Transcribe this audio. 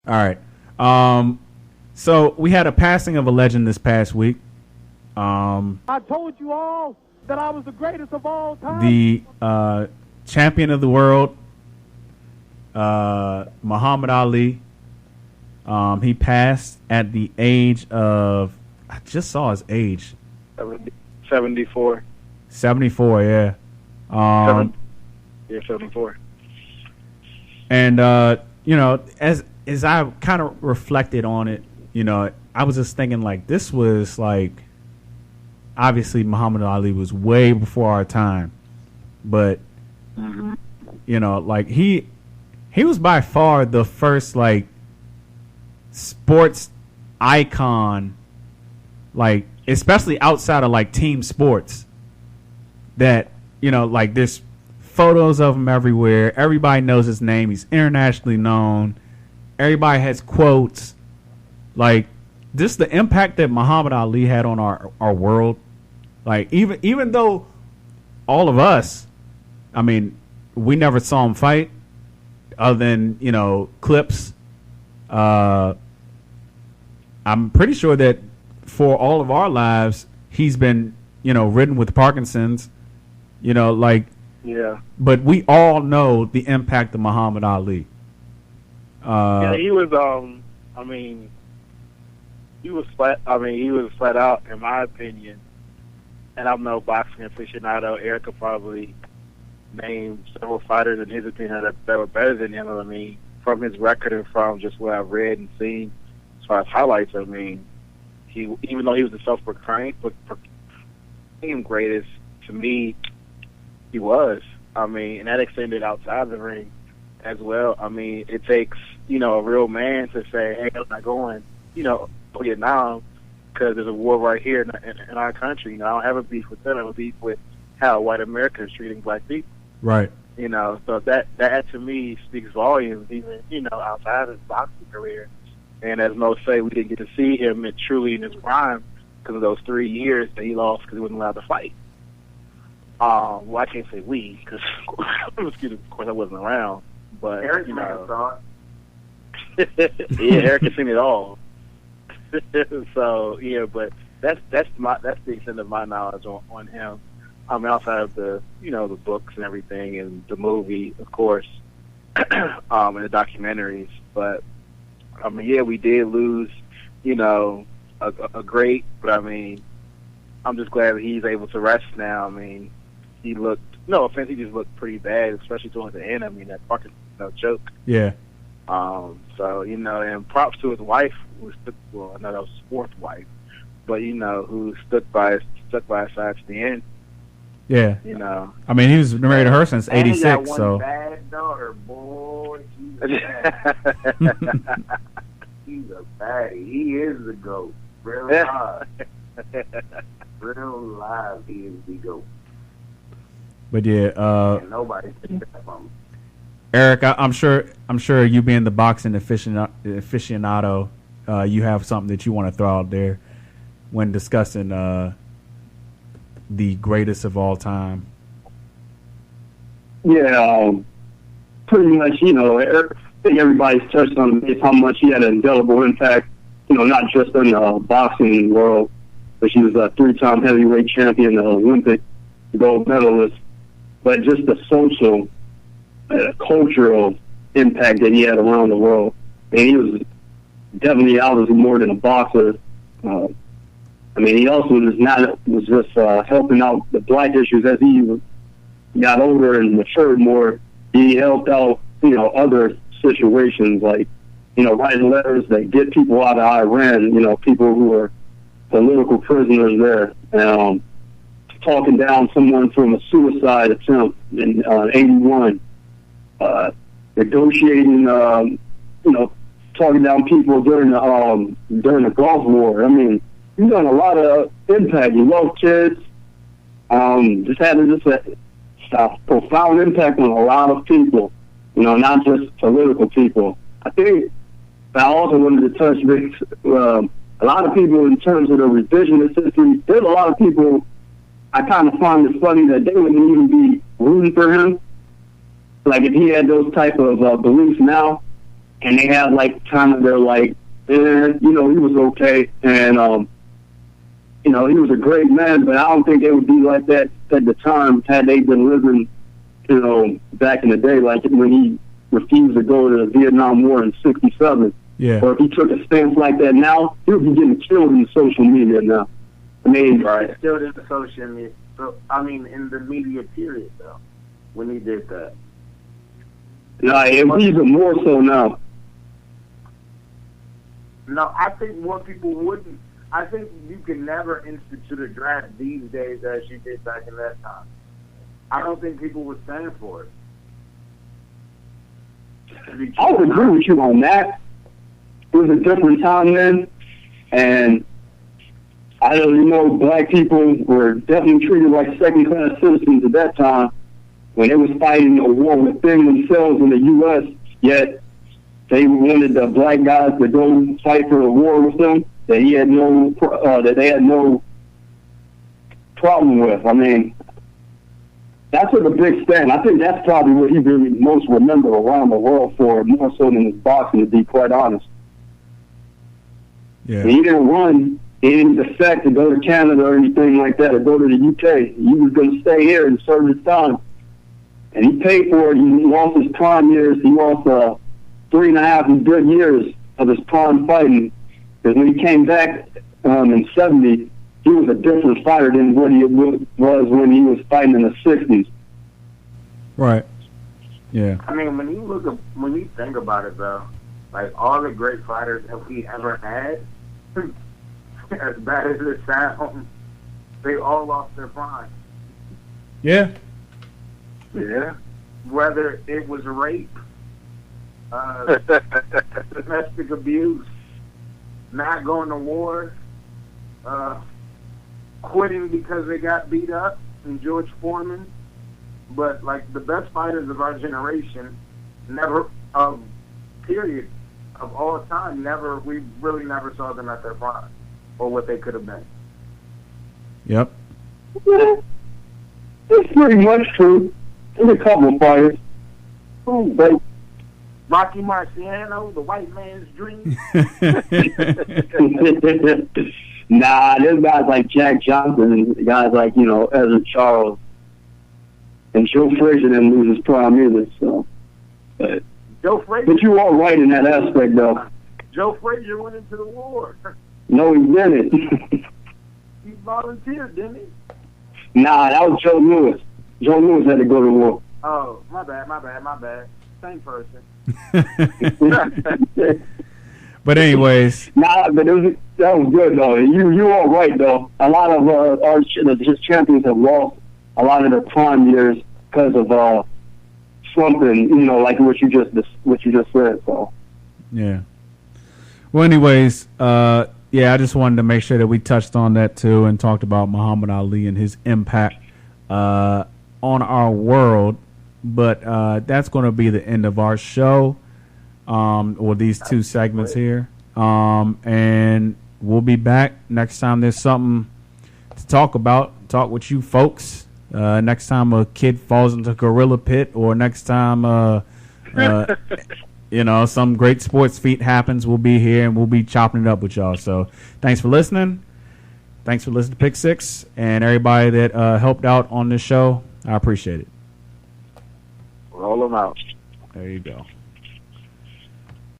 All right. So we had a passing of a legend this past week. I told you all that I was the greatest of all time. The champion of the world, Muhammad Ali. He passed at the age of, I just saw his age. 74. 74, yeah. 74. And as I kind of reflected on it, I was just thinking like this was like, obviously Muhammad Ali was way before our time, but like he was by far the first like sports icon, like especially outside of like team sports, that like there's photos of him everywhere. Everybody knows his name. He's internationally known. Everybody has quotes. Like, just the impact that Muhammad Ali had on our world. Like, even though all of us, I mean, we never saw him fight other than, clips. I'm pretty sure that for all of our lives, he's been, ridden with Parkinson's, Yeah. but we all know the impact of Muhammad Ali. Yeah, he was. He was flat. He was flat out, in my opinion. And I'm no boxing aficionado. Eric could probably name several fighters in his opinion that were better than him. From his record and from just what I've read and seen, as far as highlights, he, even though he was the self-proclaimed greatest, to me, he was. And that extended outside the ring as well. It takes, a real man to say, hey, I'm not going, Vietnam, because there's a war right here in our country. I don't have a beef with them. I have a beef with how white America is treating black people. Right. So that to me speaks volumes, even, outside of his boxing career. And as most say, we didn't get to see him truly in his prime because of those 3 years that he lost because he wasn't allowed to fight. Well, I can't say we, because of course I wasn't around. But Eric saw it. Yeah, Eric has seen it all. So yeah, but that's the extent of my knowledge on him. Outside of the the books and everything and the movie, of course, and the documentaries. But yeah, we did lose, a great. But I'm just glad that he's able to rest now. He looked, no offense, he just looked pretty bad, especially towards the end. That fucking joke. Yeah. So, and props to his wife, who stood, well, I know that was his fourth wife, but, who stuck by his side to the end. Yeah. He was married to her since '86. He got one so bad daughter, boy. She's a baddie. He's a baddie. He is the GOAT. Real live. Real live, he is the GOAT. But yeah, and nobody can that from him. Eric, I'm sure you being the boxing aficionado, you have something that you want to throw out there when discussing the greatest of all time. Yeah, pretty much. I think everybody's touched on this, how much he had an indelible impact. Not just in the boxing world, but she was a 3-time heavyweight champion, Olympic gold medalist. But just the social, cultural impact that he had around the world. And he was definitely obviously more than a boxer. He also was just helping out the black issues as he got older and matured more. He helped out, other situations like, writing letters that get people out of Iran, people who were political prisoners there. Talking down someone from a suicide attempt in 81, negotiating, talking down people during the Gulf War. He's done a lot of impact. He loved kids. Just had a profound impact on a lot of people. Not just political people. I think I also wanted to touch base. A lot of people, in terms of the revisionist history, there's a lot of people. I kind of find it funny that they wouldn't even be rooting for him. Like, if he had those type of beliefs now, and they had like kind of their like, he was okay, and he was a great man, but I don't think they would be like that at the time had they been living, back in the day, like when he refused to go to the Vietnam War in '67. Yeah. Or if he took a stance like that now, he would be getting killed in social media now. I mean, Right. Still in the social media. So, I mean, in the media period, though, when he did that. nah, it was even more so now. No, I think more people wouldn't. I think you can never institute a draft these days as you did back in that time. I don't think people would stand for it. I would agree with you on that. It was a different time then, and I don't know, black people were definitely treated like second-class citizens at that time when they was fighting a war within themselves in the U.S., yet they wanted the black guys to go fight for a war with them that they had no problem with. I mean, that's a big stand. I think that's probably what he really most remembered around the world for, more so than his boxing, to be quite honest. Yeah. He didn't run. He didn't defect to go to Canada or anything like that, or go to the UK. He was going to stay here and serve his time. And he paid for it. He lost his prime years. He lost 3.5 good years of his prime fighting. Because when he came back in '70, he was a different fighter than what he was when he was fighting in the '60s. Right. Yeah. I mean, when you think about it, though, like all the great fighters that we ever had, as bad as it sounds, they all lost their prime. Yeah. Yeah. Whether it was rape, domestic abuse, not going to war, quitting because they got beat up, and George Foreman. But like the best fighters of our generation, period, of all time, we really never saw them at their prime or what they could have been. Yep. Yeah, it's pretty much true. There's a couple of fighters. But Rocky Marciano, the white man's dream. nah, there's guys like Jack Johnson and guys like, Ezra Charles. And Joe Frazier didn't lose his prime either, so. But you are right in that aspect, though. Joe Frazier went into the war. No, he didn't. He volunteered, didn't he? Nah, that was Joe Louis. Joe Louis had to go to war. Oh, my bad. Same person. But anyways. Nah, but that was good, though. You are right, though. A lot of his champions have lost a lot of their prime years because of something, like what you just said. So. Yeah. Well, anyways, I just wanted to make sure that we touched on that too and talked about Muhammad Ali and his impact on our world. But that's going to be the end of our show, or these two segments here. And we'll be back next time there's something to talk with you folks. Next time a kid falls into a gorilla pit, or next time some great sports feat happens, we'll be here and we'll be chopping it up with y'all. So thanks for listening. Thanks for listening to Pick Six, and everybody that helped out on this show. I appreciate it. Roll them out. There you go.